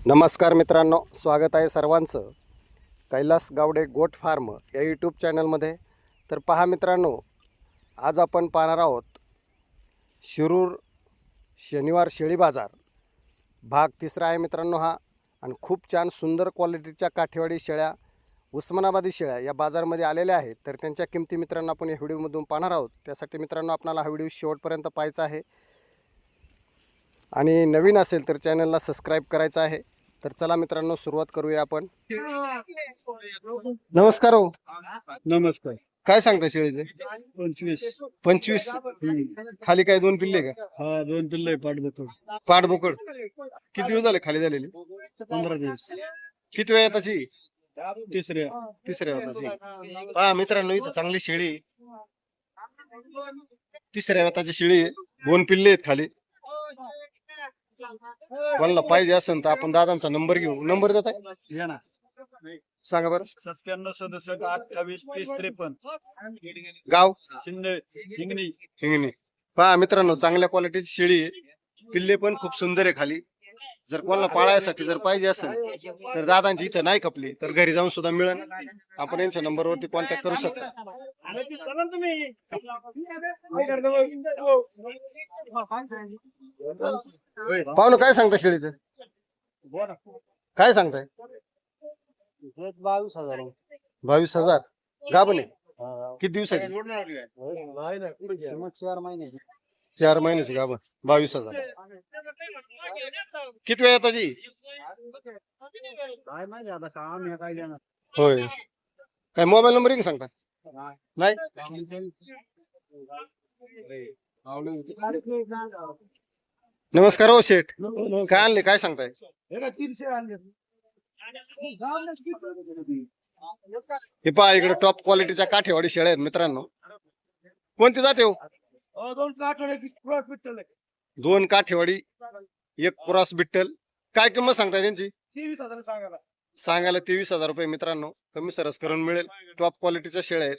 नमस्कार मित्रांनो, स्वागत आहे सर्वांचं कैलास गावडे गोट फार्म या यूट्यूब चॅनलमध्ये। तर पहा मित्रांनो, आज आपण पाहणार आहोत शिरूर शनिवार शेळी बाजार भाग तिसरा आहे मित्रांनो हा। आणि खूप छान सुंदर क्वालिटीच्या काठेवाडी शेळ्या, उस्मानाबादी शेळ्या या बाजारमध्ये आलेल्या आहेत। तर त्यांच्या किमती मित्रांनो आपण या व्हिडिओमधून पाहणार आहोत। त्यासाठी मित्रांनो आपल्याला हा व्हिडिओ शेवटपर्यंत पाहायचा आहे आणि नवीन असेल तर चॅनलला सबस्क्राइब करायचं आहे। तर चला मित्रांनो सुरुवात करूया आपण। नमस्कार हो। नमस्कार। काय सांगता शेळीचे? 25 खाली काय दोन पिल्ले का? हा, दोन पिल्ले पाठबोकड। पाठबोकड किती दिवस झाले खाली झालेली? 15 दिवस। किती वेळ येताची? तिसऱ्या येताची। पहा मित्रांनो, इथं चांगली शेळी, तिसऱ्या येताची शेळी, दोन पिल्ले आहेत खाली। कोणाला पाहिजे असेल तर आपण दादांचा नंबर घेऊ। नंबर देताय? या ना, सांगा बरं। 97 67 28 30 53। गाव शिंदे, हिंगणी। हिंगणी। पहा मित्रांनो, चांगल्या क्वालिटीची शेळी आहे, पिल्ले पण खूप सुंदर आहे खाली। जर कोणाला पाळायसाठी जर पाहिजे असेल तर दादांची इथं नाही खपली तर घरी जाऊन सुद्धा मिळेल। आपण यांच्या नंबरवरती कॉन्टॅक्ट करू शकता। पाहुणं काय सांगता शेळीचं? काय सांगताय? 22,000। 22,000 गाभण आहे? किती दिवसाची? 4 महिने। 4 महिन्याची गाभण, 22,000। किती वेळ येताची? काय माहिती आता, काम काय देणार। होय, काय मोबाईल नंबर आहे सांगता? नाही। नमस्कार हो शेठ, काय आणले, काय सांगताय? 300 आणले। हे पहा इकडे टॉप क्वालिटीच्या काठेवाडी शेळ्या आहेत मित्रांनो। कोणती जाते हो? दोन काठवडे क्रॉस बिट्टल। 2 काठेवाडी, 1 क्रॉस बिट्टल। काय किंमत सांगताय त्यांची? 23,000 सांगायला। सांगायला 23,000 रुपये मित्रांनो, कमी सरस करून मिळेल। टॉप क्वालिटीच्या शेळ्या आहेत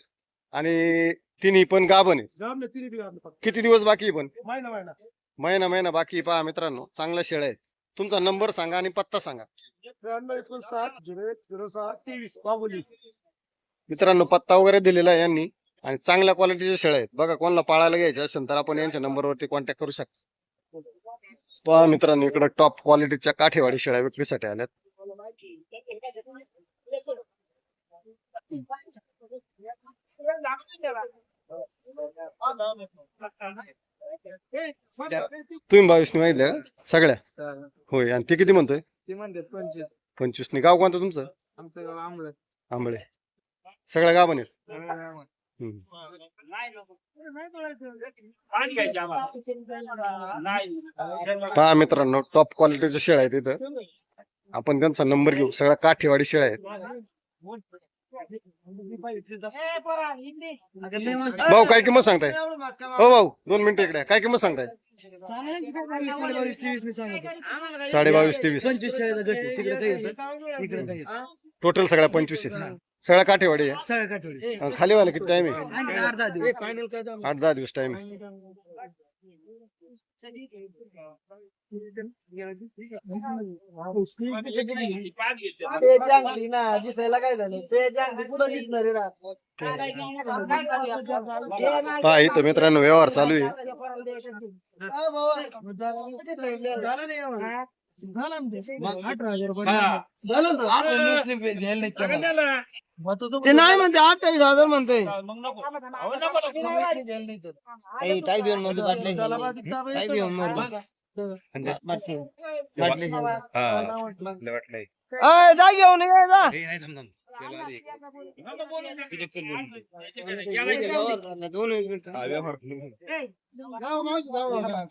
आणि तिन्ही पण गाभण आहेत। किती दिवस बाकी आहे? पण महिना बाकी। पहा मित्रांनो, चांगल्या शेळ्या आहेत। तुमचा नंबर सांगा आणि पत्ता सांगा। 93 मित्रांनो पत्ता वगैरे दिलेला आहे यांनी आणि चांगल्या क्वालिटीच्या शेळ्या आहेत बघा। कोणाला पाळायला घ्यायचे असेल तर आपण यांच्या नंबरवरती कॉन्टॅक्ट करू शकता। पहा मित्रांनो, इकडे टॉप क्वालिटीच्या काठेवाडी शेळ्या विक्रीसाठी आल्यात। तुम्ही 22 ने माहिती का सगळ्या? होय, आणि ते किती म्हणतोय? 25 ने। गाव कोणतं तुमचं? आमचं गाव आंबळे। आंबळे। सगळ्या गावाने? पहा मित्रांनो, टॉप क्वालिटीच्या शेळ्या आहेत इथं। आपण त्यांचा नंबर घेऊ। सगळ्या काठेवाडी शेळ्या आहेत। भाऊ काय किंमत सांगताय? हो भाऊ 2 मिनिटं इकडे, काय किंमत सांगताय? 22-23 टोटल सगळ्या 25 आहेत। सगळ्या काठेवाडी आहे। खाली वाला किती टाइम आहे? 8-10 दिवस टाइम आहे। पहा इथं मित्रांनो व्यवहार चालू आहे। ते नाही म्हणते 28,000 म्हणते। जा घेऊन ये जा।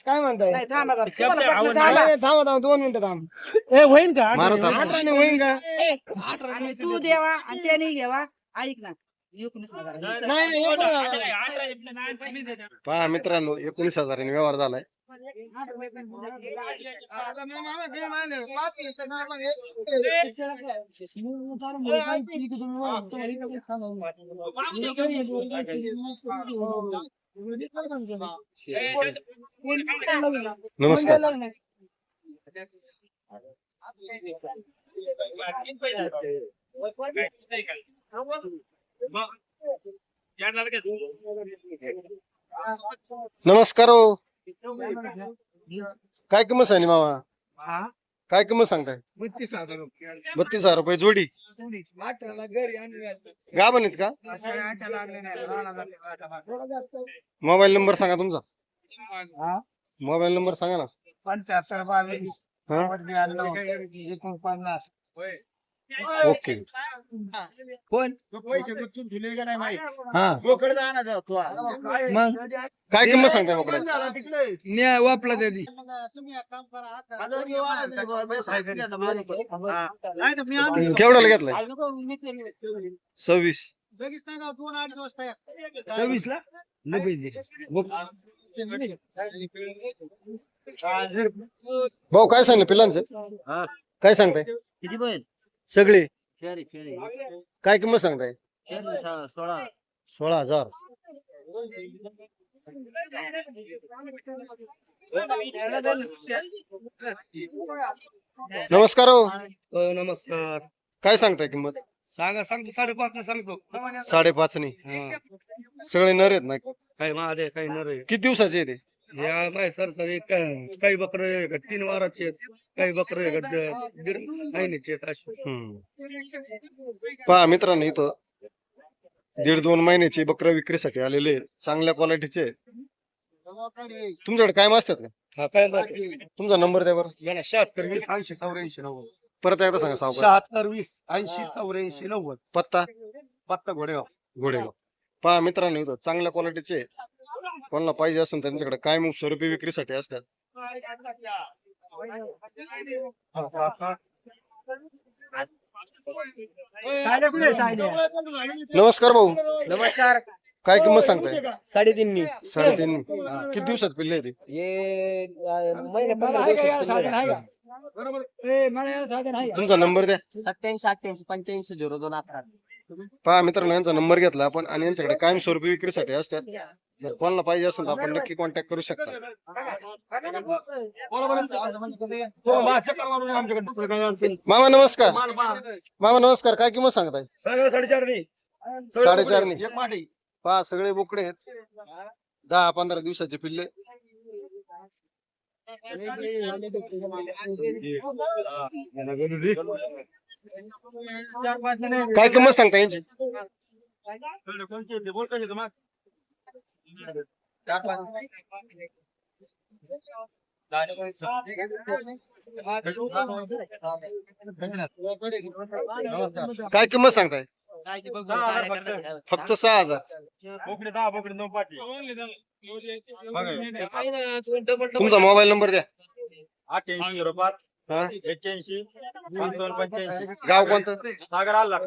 काय म्हणताय? थांबा 2 मिनिटं थांब। होईन का? होईन का? तू देवा आणि त्याने घ्यावा। ऐक ना, 19,000 पहा मित्रांनो, 19,000 ने व्यवहार झालाय। नमस्कार। नमस्कार हो. काय किंमत सांगली मामा? काय किंमत सांगताय? 32,000 रुपये जोडी. गाभण आहेत का? मोबाईल नंबर सांगा तुमचा. मोबाईल नंबर सांगा ना. 75 हा 22 49. ओके. कोण पैसे गुंतून ठेवले का नाही माहिती? बोकड जाणार मग काय किंमत सांगताय बोकडाची? न्याय वापला त्या दिवशी. केवढ्याला घेतलाय? 26. 26 ला 90 दे. भाऊ काय सांगले पिल्लांचं? काय सांगताय? किती बैल? सगळे शेरी शेरी काय किंमत सांगताय? 16 16,000. नमस्कार हो. नमस्कार. काय सांगताय किंमत? सांगतो 5.5 न सांगतो. 5.5 ने सगळे नर आहेत ना? काही महादे काही नर किती दिवसाचे आहे ते? या माय सर काही बकरे 3 वाराचे आहेत, काही बकरे 1.5 महिन्याचे आहेत असे. पहा मित्रांनो इथं 1.5-2 महिन्याचे बकरं विक्रीसाठी आलेले आहेत. चांगल्या क्वालिटीचे आहेत. तुमच्याकडे काय असतात का? हा काय बाकी तुमचा नंबर द्या बरं. याला 76 20 80 84 90. परत एकदा सांगा सावकार. 76 20 80 84 90. पत्ता पत्ता घोडेगाव. घोडेगाव. पहा मित्रांनो इथं चांगल्या क्वालिटीचे आहेत. कोणाला पाहिजे असेल तर त्यांच्याकडे कायम स्वरूपी विक्रीसाठी असतात. नमस्कार भाऊ. नमस्कार. काय किंमत सांगताय? 3.5 3.5. किती दिवसात पिल्ले आहे ते? महिने 15 दिवस. तुमचा नंबर द्या. 87 88 85 02 11. पहा मित्रांनो यांचा नंबर घेतला आपण आणि यांच्याकडे कायम स्वरूपी विक्रीसाठी असतात. जर कोणाला पाहिजे असेल तर आपण नक्की कॉन्टॅक्ट करू शकता. मामा नमस्कार. मामा नमस्कार. काय किंमत सांगताय? 4.5 ने. पहा सगळे बोकडे आहेत. 10-15 दिवसाचे पिल्ले. काय किंमत सांगता यांची? काय किंमत सांगताय? फक्त 6,000. तुमचा मोबाईल नंबर द्या. 8805 हा 81 5585. गाव कोणतं? सागर आला.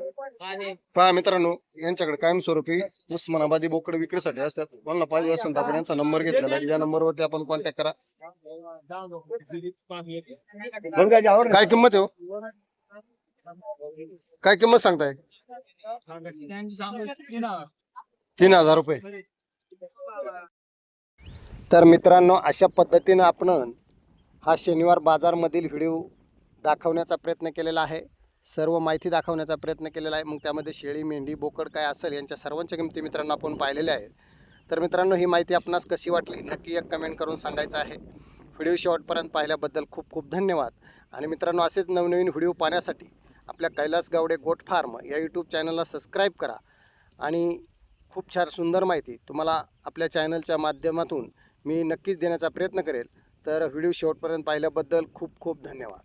पहा मित्रांनो यांच्याकडे कायमस्वरूपी उस्मानाबादी बोकड विक्रीसाठी असतात. कोणाला पाहिजे असेल तर आपण यांचा नंबर घेतलेला आहे. या नंबरवरती आपण कॉन्टॅक्ट करा. काय किंमत आहे हो? काय किंमत सांगताय? 3,000 रुपये. तर मित्रांनो अशा पद्धतीनं आपण हा शनिवार बाजारमधील व्हिडिओ दाखवण्याचा प्रयत्न केलेला आहे. सर्व माहिती दाखवण्याचा प्रयत्न केलेला आहे. मग त्यामध्ये शेळी मेंढी बोकड काय असेल यांच्या सर्वांच्या किमती मित्रांनो आपण पाहिलेल्या आहेत. तर मित्रांनो ही माहिती आपणास कशी वाटली नक्की एक कमेंट करून सांगायचं आहे. व्हिडिओ शेवटपर्यंत पाहिल्याबद्दल खूप खूप धन्यवाद. आणि मित्रांनो असेच नवनवीन व्हिडिओ पाहण्यासाठी आपल्या कैलास गावडे गोट फार्म या यूट्यूब चॅनलला सबस्क्राईब करा. आणि खूप छान सुंदर माहिती तुम्हाला आपल्या चॅनलच्या माध्यमातून मी नक्कीच देण्याचा प्रयत्न करेल. तर व्हिडिओ शेवटपर्यंत पाहिल्याबद्दल खूप खूप धन्यवाद.